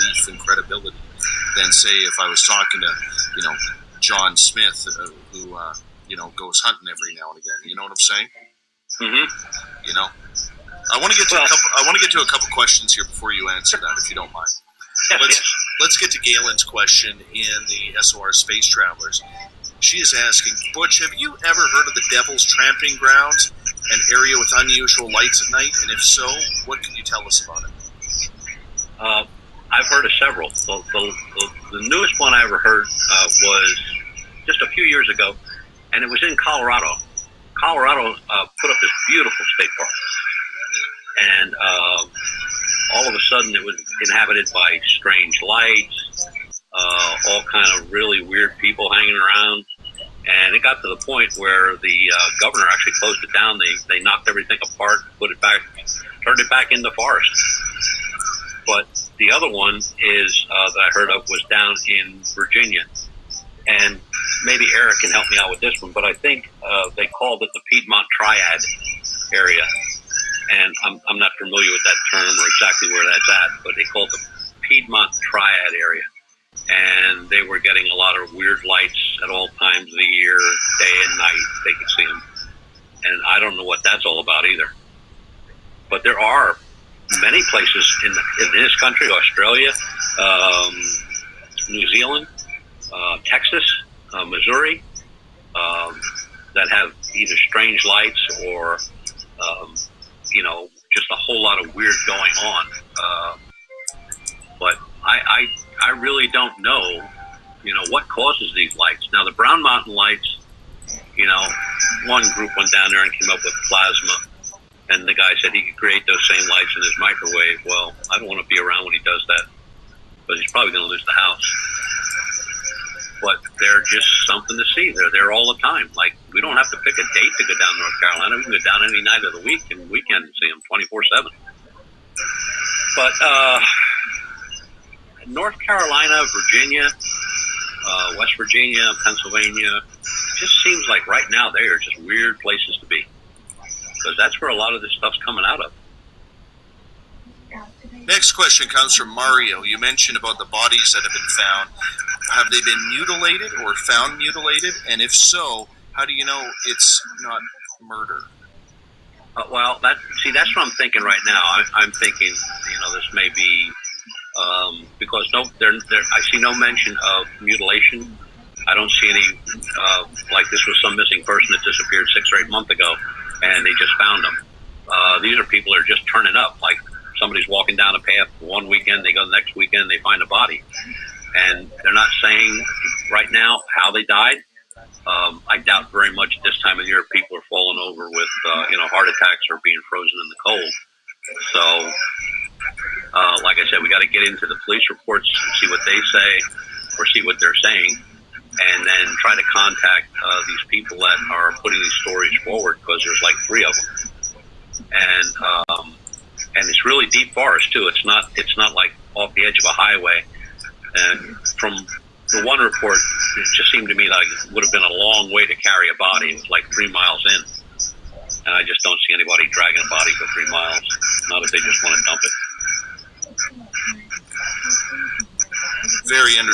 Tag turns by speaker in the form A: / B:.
A: belief and credibility than, say, if I was talking to, John Smith, who, goes hunting every now and again. You know what I'm saying?
B: Mm-hmm.
A: I want to get to a couple questions here before you answer that, if you don't mind. Let's get to Galen's question in the SOR Space Travelers. She is asking, Butch, have you ever heard of the Devil's Tramping Grounds, an area with unusual lights at night? And if so, what can you tell us about it?
B: I've heard of several. The newest one I ever heard was just a few years ago, and it was in Colorado. Colorado put up this beautiful state park, and all of a sudden it was inhabited by strange lights, all kind of really weird people hanging around. And it got to the point where the governor actually closed it down. They knocked everything apart, put it back, turned it back into forest. But the other one is that I heard of was down in Virginia. And maybe Eric can help me out with this one, but I think they called it the Piedmont Triad area. And I'm not familiar with that term or exactly where that's at, but they called it the Piedmont Triad area. And they were getting a lot of weird lights at all times of the year, day and night. They could see them. And I don't know what that's all about either. But there are many places in this country, Australia, New Zealand, Texas, Missouri, that have either strange lights or, just a whole lot of weird going on. But I really don't know, what causes these lights. Now, the Brown Mountain lights, one group went down there and came up with plasma, and the guy said he could create those same lights in his microwave. Well, I don't want to be around when he does that, because he's probably going to lose the house. But they're just something to see. They're there all the time. Like, we don't have to pick a date to go down North Carolina. We can go down any night of the week and weekend and see them 24/7. But North Carolina, Virginia, West Virginia, Pennsylvania, just seems like right now they are just weird places to be, because that's where a lot of this stuff's coming out of.
A: Next question comes from Mario. You mentioned about the bodies that have been found. Have they been mutilated or found mutilated? And if so, how do you know it's not murder?
B: Well, that's what I'm thinking right now. I'm thinking, this may be because I see no mention of mutilation. I don't see any like this was some missing person that disappeared 6 or 8 months ago, and they just found them. These are people that are just turning up. Like, somebody's walking down a path one weekend, they go the next weekend, they find a body. And they're not saying right now how they died. I doubt very much at this time of year people are falling over with, heart attacks or being frozen in the cold. So, like I said, we got to get into the police reports and see what they say or see what they're saying, and then try to contact these people that are putting these stories forward, because there's like 3 of them. And it's really deep forest too. It's not like off the edge of a highway. And from the one report, it just seemed to me like it would have been a long way to carry a body. It was like 3 miles in. And I just don't see anybody dragging a body for 3 miles. Not if they just want to dump it.
A: Very interesting.